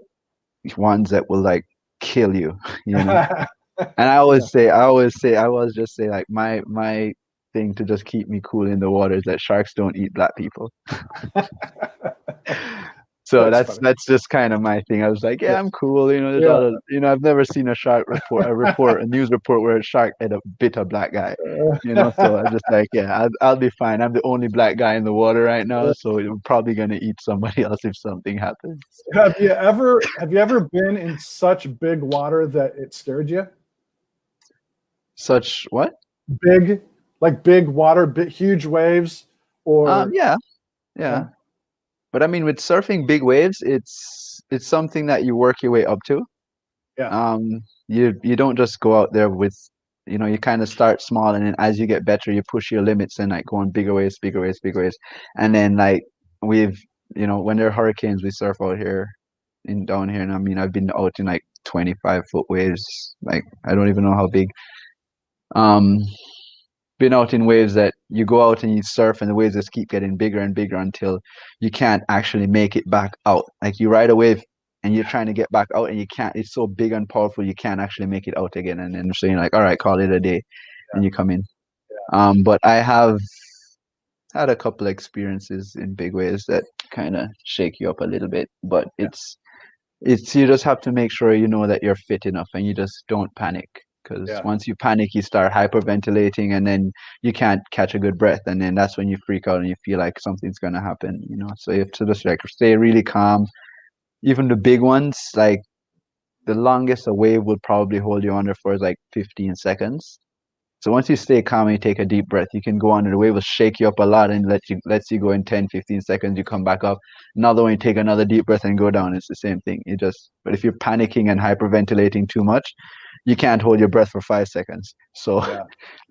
ones that will like kill you. And I always just say like my thing to just keep me cool in the water is that sharks don't eat black people. So that's just kind of my thing. I was like, yeah, I'm cool. There's I've never seen a news report where a shark had a bit a black guy. So I'm just like, yeah, I'll be fine. I'm the only black guy in the water right now, so I'm probably gonna eat somebody else if something happens. Have you ever been in such big water that it scared you? Such what? Big water, huge waves, or yeah. But I mean, with surfing big waves, it's something that you work your way up to. Yeah. You don't just go out there with, you kind of start small, and then as you get better, you push your limits and like go on bigger waves, and then like when there are hurricanes, we surf out here down here, and I mean, I've been out in like 25-foot waves, like I don't even know how big. Been out in waves that you go out and you surf and the waves just keep getting bigger and bigger until you can't actually make it back out. Like you ride a wave and you're trying to get back out and you can't. It's so big and powerful you can't actually make it out again. And then so you're like, all right, call it a day, and you come in. But I have had a couple experiences in big waves that kind of shake you up a little bit. But it's you just have to make sure that you're fit enough and you just don't panic. Because once you panic, you start hyperventilating, and then you can't catch a good breath, and then that's when you freak out and you feel like something's gonna happen. So you have to just like stay really calm. Even the big ones, like the longest a wave would probably hold you under for is like 15 seconds. So once you stay calm and you take a deep breath, you can go under. The wave will shake you up a lot and lets you go in 10, 15 seconds. You come back up. Another one, you take another deep breath and go down. It's the same thing. But if you're panicking and hyperventilating too much, you can't hold your breath for 5 seconds. So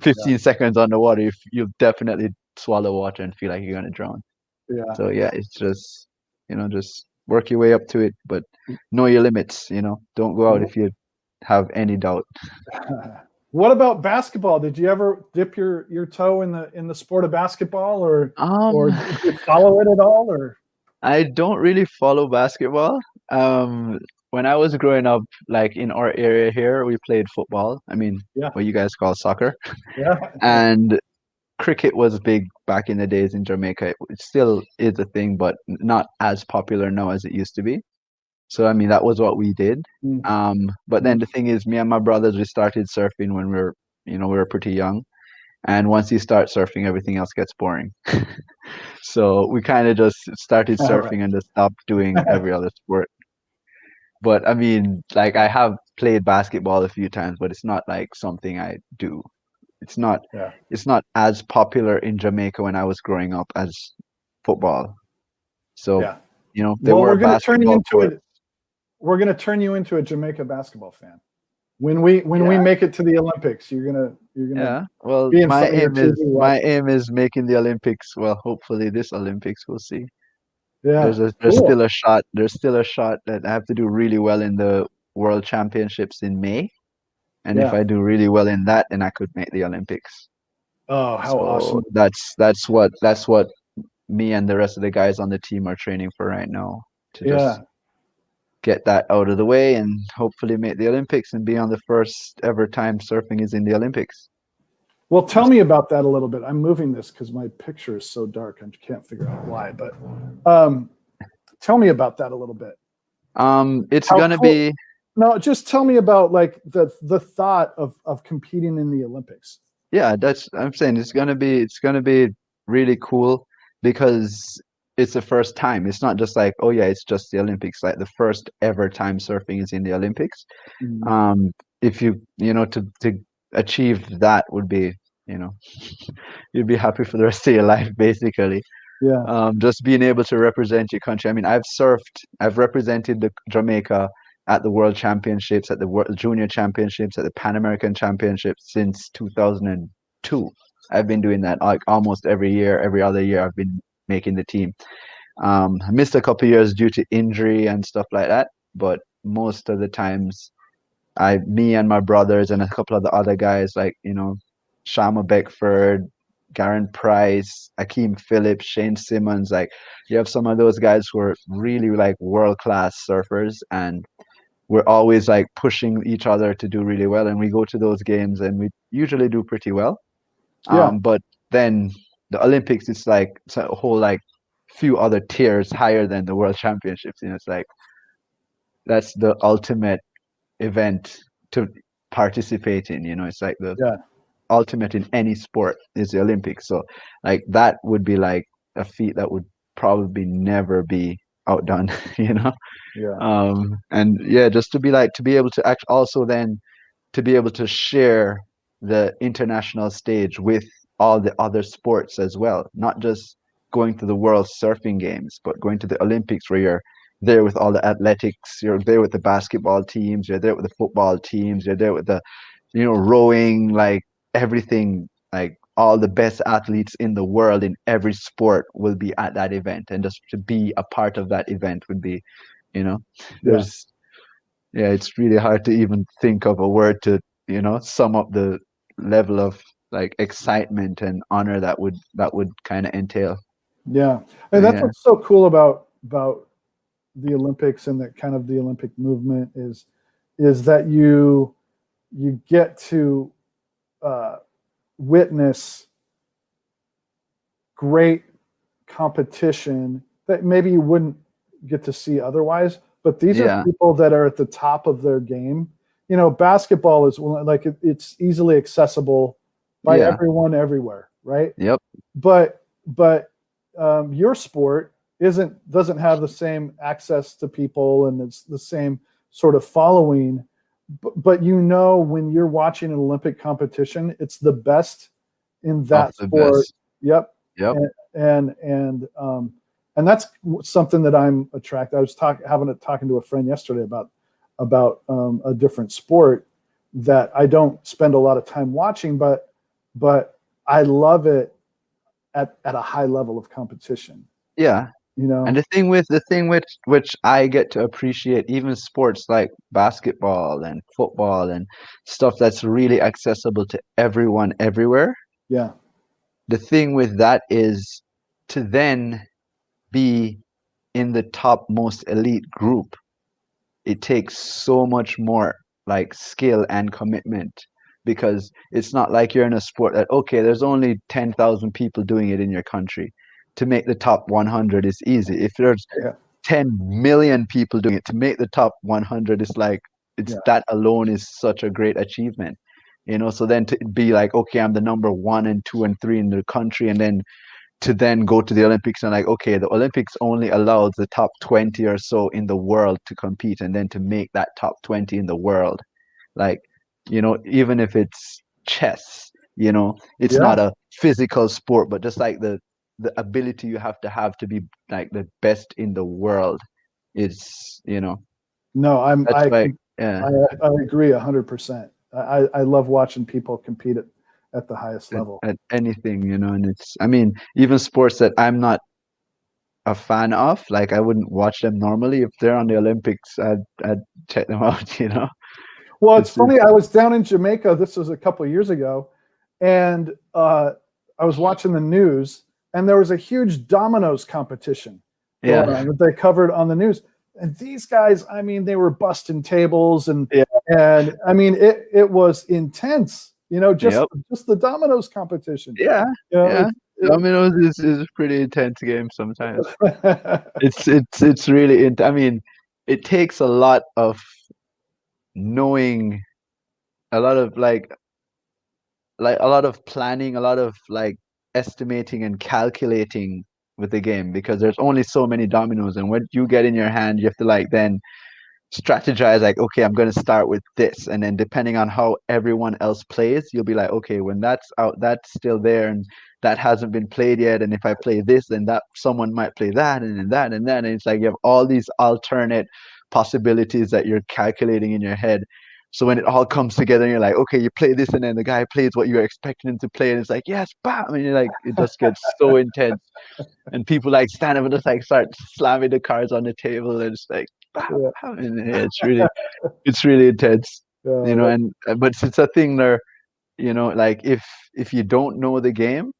15 seconds underwater, you'll definitely swallow water and feel like you're gonna drown. Yeah. So yeah, it's just just work your way up to it, but know your limits. Don't go out if you have any doubt. What about basketball? Did you ever dip your toe in the sport of basketball, or did you follow it at all? Or I don't really follow basketball. when I was growing up, like in our area here, we played football. I mean, Yeah. what you guys call soccer, Yeah. and cricket was big back in the days in Jamaica. It still is a thing, but not as popular now as it used to be. So I mean, that was what we did. Mm. But then the thing is, me and my brothers, we started surfing when we were pretty young. And once you start surfing, everything else gets boring. So we kind of just started All right. surfing and just stopped doing every other sport. But I mean, like I have played basketball a few times, but it's not like something I do. It's not Yeah. it's not as popular in Jamaica when I was growing up as football. So, Yeah. there Well, were basketball courts. we're gonna turn you into a Jamaica basketball fan. When we make it to the Olympics, you're gonna Yeah. Well, be in my front of your aim is TV my watching. aim is making the Olympics. Well, hopefully this Olympics, we'll see. Yeah. There's Cool. still a shot. There's still a shot that I have to do really well in the World Championships in May. And if Yeah. I do really well in that, then I could make the Olympics. Oh, how So awesome. that's what me and the rest of the guys on the team are training for right now, to just Yeah. get that out of the way and hopefully make the Olympics and be on the first ever time surfing is in the Olympics. Well, tell me about that a little bit. I'm moving this because my picture is so dark. I can't figure out why. But tell me about that a little bit. It's How gonna cool? be No, just tell me about like the thought of competing in the Olympics. Yeah, I'm saying it's gonna be really cool because it's the first time. It's not just like, oh yeah, it's just the Olympics. Like the first ever time surfing is in the Olympics. Mm. If to achieve that would be, you know, you'd be happy for the rest of your life, basically. Yeah. Just being able to represent your country. I mean, I've represented the Jamaica at the World Championships, at the World Junior Championships, at the Pan American Championships since 2002. I've been doing that like almost every year, every other year. I've been making the team. I missed a couple years due to injury and stuff like that, but most of the times, me and my brothers and a couple of the other guys, like Shama Beckford, Garen Price, Akeem Phillips, Shane Simmons, like you have some of those guys who are really like world class surfers, and we're always like pushing each other to do really well. And we go to those games and we usually do pretty well. Yeah. But then the Olympics is like it's a whole like few other tiers higher than the World Championships. It's like that's the ultimate event to participate in. It's like the Yeah. ultimate in any sport is the Olympics. So like that would be like a feat that would probably never be outdone, you know? Yeah. And yeah, just to be able to act also then to be able to share the international stage with all the other sports as well, not just going to the World Surfing Games, but going to the Olympics where you're there with all the athletics, you're there with the basketball teams, you're there with the football teams, you're there with the rowing, like everything, like all the best athletes in the world in every sport will be at that event, and just to be a part of that event would be, Yeah. there's yeah, it's really hard to even think of a word to, sum up the level of like excitement and honor that would kind of entail. Yeah. So And that's yeah, what's so cool about the Olympics and that kind of the Olympic movement is that you get to witness great competition that maybe you wouldn't get to see otherwise. But these are yeah, people that are at the top of their game. Basketball is like it's easily accessible by yeah, everyone everywhere, right? yep, But your sport doesn't have the same access to people and it's the same sort of following. But when you're watching an Olympic competition, it's the best in of that the sport. best. Yep. Yep, And that's something that I'm attracted. I was talking to a friend yesterday about a different sport that I don't spend a lot of time watching, but I love it at a high level of competition. yeah. And the thing which I get to appreciate, even sports like basketball and football and stuff that's really accessible to everyone everywhere. Yeah. The thing with that is to then be in the top most elite group it takes so much more like skill and commitment, because it's not like you're in a sport that, okay, there's only 10,000 people doing it in your country. To make the top 100 is easy. If there's Yeah. 10 million people doing it, to make the top 100 is like, it's Yeah. that alone is such a great achievement. So then to be like, okay, I'm the number 1 and 2 and 3 in the country, and then to then go to the Olympics and like, okay, the Olympics only allows the top 20 or so in the world to compete, and then to make that top 20 in the world, like, even if it's chess, it's Yeah. not a physical sport, but just like the ability you have to be like the best in the world is, No, that's like, yeah, I agree 100%. I love watching people compete at the highest level. at anything, and it's, I mean, even sports that I'm not a fan of, like I wouldn't watch them normally. If they're on the Olympics, I'd check them out. Well, it's It's just, funny. I was down in Jamaica. This was a couple of years ago, and I was watching the news, and there was a huge dominoes competition going yeah, on that they covered on the news. And these guys, I mean, they were busting tables, and Yeah. and I mean, it was intense. Just yep, the dominoes competition. yeah, You know, yeah. Dominoes is a pretty intense game sometimes. It's really I mean, it takes a lot of knowing, a lot of like a lot of planning, a lot of like estimating and calculating with the game, because there's only so many dominoes, and when you get in your hand, you have to like then strategize, like, okay, I'm going to start with this, and then depending on how everyone else plays, you'll be like, okay, when that's out, that's still there, and that hasn't been played yet, and if I play this, then that someone might play that, and then that and that, and it's like you have all these alternate possibilities that you're calculating in your head. So when it all comes together and you're like, okay, you play this, and then the guy plays what you're expecting him to play, and it's like, yes, bam, and you're like, it just gets so intense, and people like stand up and just like start slamming the cards on the table, and it's like, bam, Yeah. bam, and yeah, it's really intense, Yeah, and but it's a thing there, like if you don't know the game,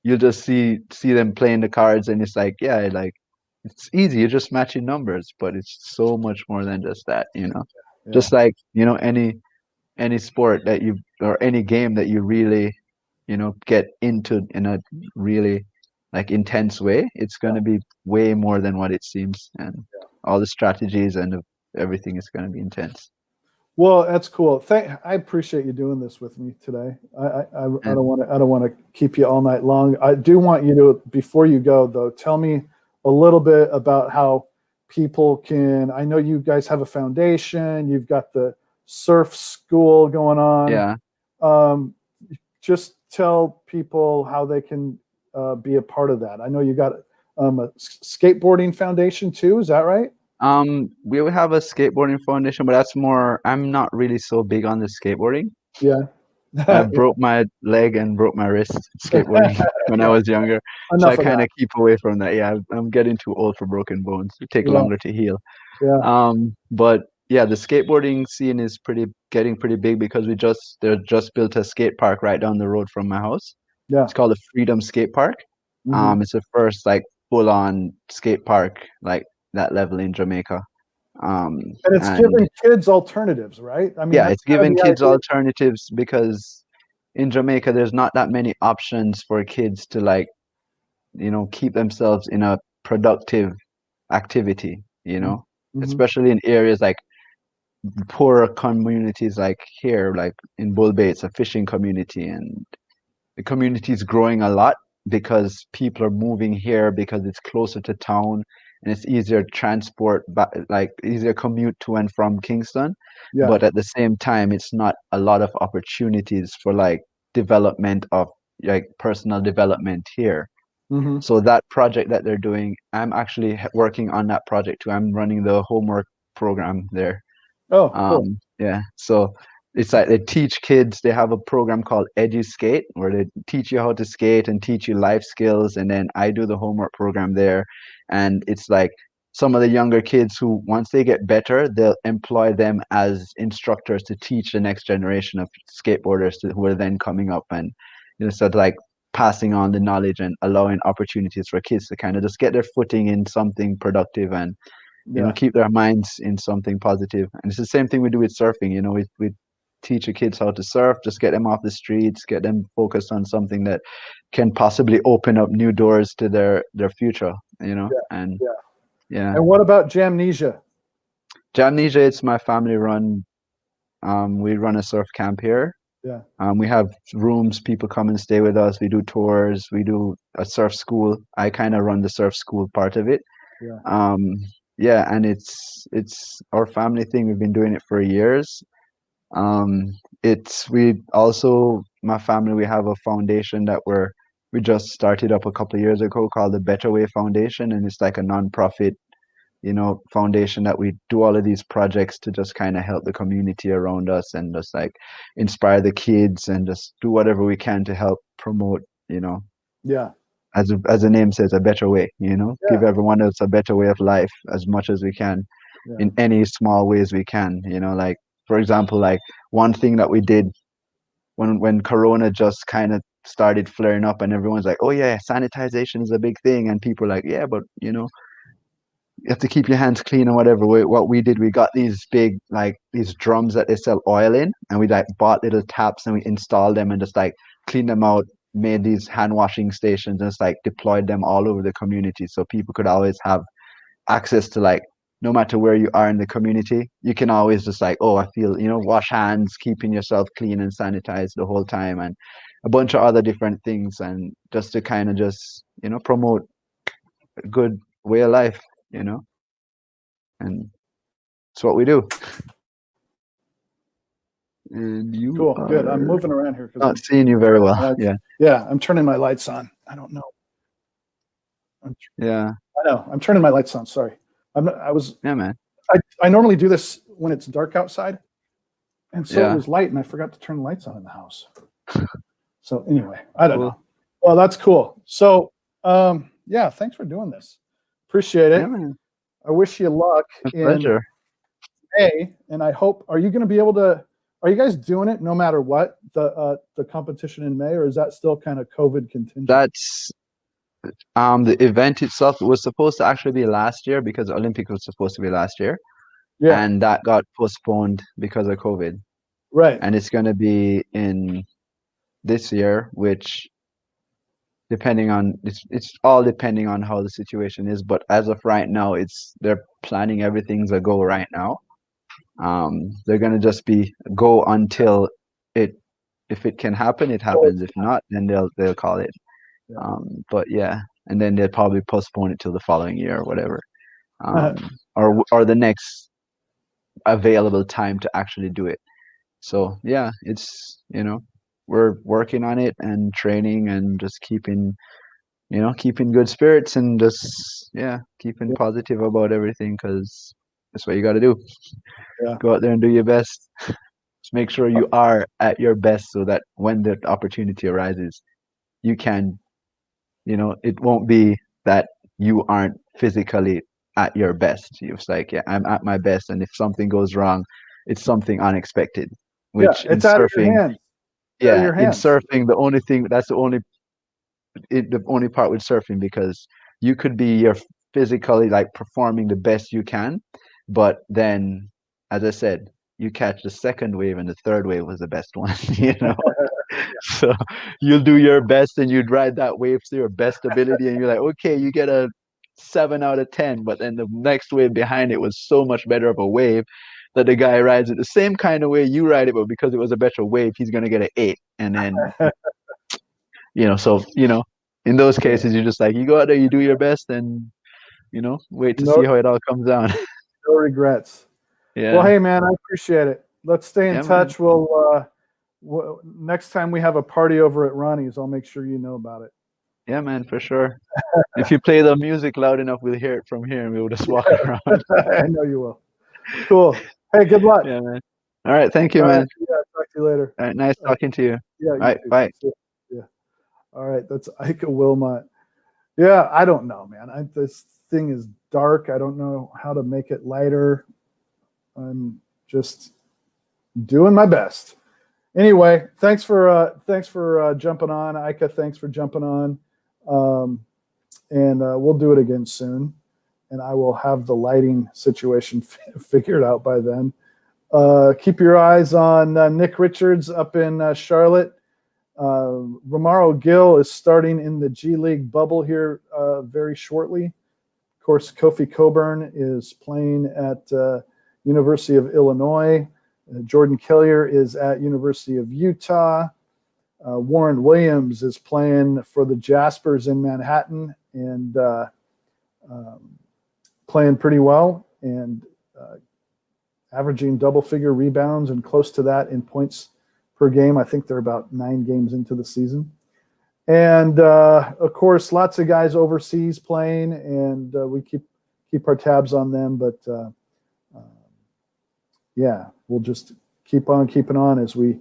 you'll just see them playing the cards, and it's like, yeah, like it's easy, you're just matching numbers, but it's so much more than just that, yeah. just like, any sport that you, or any game that you really, get into in a really like intense way, it's going to be way more than what it seems, and all the strategies and everything is going to be intense. Well, that's cool. I appreciate you doing this with me today. I And don't want to keep you all night long. I do want you to, before you go though, tell me a little bit about how people can. I know you guys have a foundation. You've got the surf school going on. yeah, Just tell people how they can be a part of that. I know you got a skateboarding foundation too. Is that right? we would have a skateboarding foundation, but that's more, I'm not really so big on the skateboarding. Yeah. I broke my leg and broke my wrist skateboarding when I Yeah. was younger, so I Enough of kind that. of keep away from that. Yeah, I'm getting too old for broken bones. It take Yeah. longer to heal. Yeah. But yeah, the skateboarding scene is getting pretty big, because they just built a skate park right down the road from my house. Yeah. It's called the Freedom Skate Park. Mhm. It's the first like full on skate park like that level in Jamaica. And it's And giving kids alternatives, right? I mean, yeah, that's it's kind of giving the kids idea. alternatives, because in Jamaica there's not that many options for kids to like, keep themselves in a productive activity, Mm-hmm. especially in areas like poorer communities, like here, like in Bull Bay, it's a fishing community, and the community is growing a lot because people are moving here because it's closer to town, and it's easier transport, like easier commute to and from Kingston. Yeah. But at the same time, it's not a lot of opportunities for like development of like personal development here. Mm-hmm. So that project that they're doing, I'm actually working on that project too. I'm running the homework program there. Oh, cool. Yeah, so it's like they teach kids, they have a program called EduSkate, where they teach you how to skate and teach you life skills, and then I do the homework program there. And it's like some of the younger kids who, once they get better, they'll employ them as instructors to teach the next generation of skateboarders who are then coming up, and so like passing on the knowledge and allowing opportunities for kids to kind of just get their footing in something productive, and keep their minds in something positive. And it's the same thing we do with surfing. We teach the kids how to surf, just get them off the streets, get them focused on something that can possibly open up new doors to their future, and yeah. And what about Jamnesia? Jamnesia, it's my family run. We run a surf camp here. Yeah. We have rooms, people come and stay with us. We do tours, we do a surf school. I kind of run the surf school part of it. Yeah. And it's our family thing. We've been doing it for years. My family, we have a foundation that we just started up a couple of years ago called the Better Way Foundation, and it's like a non-profit foundation that we do all of these projects to just kind of help the community around us and just like inspire the kids and just do whatever we can to help promote, as the name says, a better way, give everyone else a better way of life as much as we can in any small ways we can, like, for example, like one thing that we did when Corona just kind of started flaring up and everyone's like, oh yeah, sanitization is a big thing. And people are like, yeah, but you have to keep your hands clean and whatever. What we did, we got these big, like these drums that they sell oil in, and we like bought little taps and we installed them and just like cleaned them out, made these hand washing stations and just like deployed them all over the community so people could always have access to, like, no matter where you are in the community, you can always just like, oh, I feel, wash hands, keeping yourself clean and sanitized the whole time, and a bunch of other different things, and just to kind of just, promote a good way of life, and it's what we do. And you cool, good. I'm moving around here because not seeing you very well. Yeah, I'm turning my lights on. I don't know. I know. I'm turning my lights on. Sorry. Man. I normally do this when it's dark outside, and so it was light, and I forgot to turn the lights on in the house. So anyway, I don't know. Well, that's cool. So thanks for doing this. Appreciate it. I wish you luck in May, and I hope. Are you going to be able to? Are you guys doing it no matter what, the competition in May, or is that still kind of COVID contingent? That's the event itself was supposed to actually be last year because the Olympics was supposed to be last year. Yeah. And that got postponed because of COVID. Right. And it's going to be in this year, which it's all depending on how the situation is. But as of right now, they're planning everything's a go right now. They're going to just be go until if it can happen, it happens. If not, then they'll call it. But yeah, and then they'll probably postpone it till the following year or whatever, or the next available time to actually do it. So yeah, it's we're working on it and training and just keeping good spirits and just keeping positive about everything, because that's what you got to do. Go out there and do your best. Just make sure you are at your best so that when the opportunity arises, you can. It won't be that you aren't physically at your best. It's like, I'm at my best, and if something goes wrong, it's something unexpected. Which it's out of your hands. In surfing, the only part with surfing, because you could be physically like performing the best you can, but then, as I said, you catch the second wave, and the third wave was the best one. So you'll do your best and you'd ride that wave to your best ability, and you're like, okay, you get a 7 out of 10, but then the next wave behind it was so much better of a wave that the guy rides it the same kind of way you ride it, but because it was a better wave, he's gonna get an 8. And then in those cases, you're just like, you go out there, you do your best, and wait to see how it all comes down. No regrets. Well, hey man, I appreciate it. Let's stay in touch. Man. We'll next time we have a party over at Ronnie's, I'll make sure you know about it. Yeah, man, for sure. If you play the music loud enough, we'll hear it from here, and we'll just walk around. I know you will. Cool. Hey, good luck. Yeah, man. All right, thank you, man. Yeah, talk to you later. All right, nice talking to you. Yeah. All right, bye. Yeah. All right, that's Icah Wilmot. Yeah, I don't know, man. This thing is dark. I don't know how to make it lighter. I'm just doing my best. Anyway, thanks for jumping on, Icah. Thanks for jumping on, and we'll do it again soon. and I will have the lighting situation figured out by then. Keep your eyes on Nick Richards up in Charlotte. Romaro Gill is starting in the G League bubble here very shortly. Of course, Kofi Coburn is playing at University of Illinois. Jordan Killier is at University of Utah. Warren Williams is playing for the Jaspers in Manhattan and playing pretty well and averaging double-figure rebounds and close to that in points per game. I think they're about 9 games into the season. And, of course, lots of guys overseas playing, and we keep our tabs on them. But, yeah, we'll just keep on keeping on as we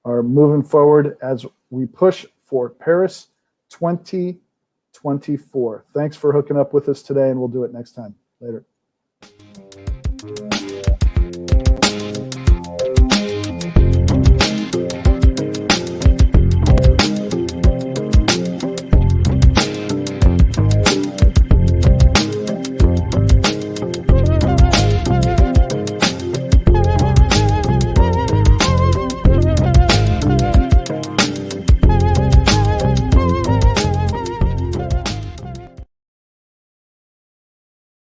are moving forward as we push for Paris 2024. Thanks for hooking up with us today, and we'll do it next time. Later.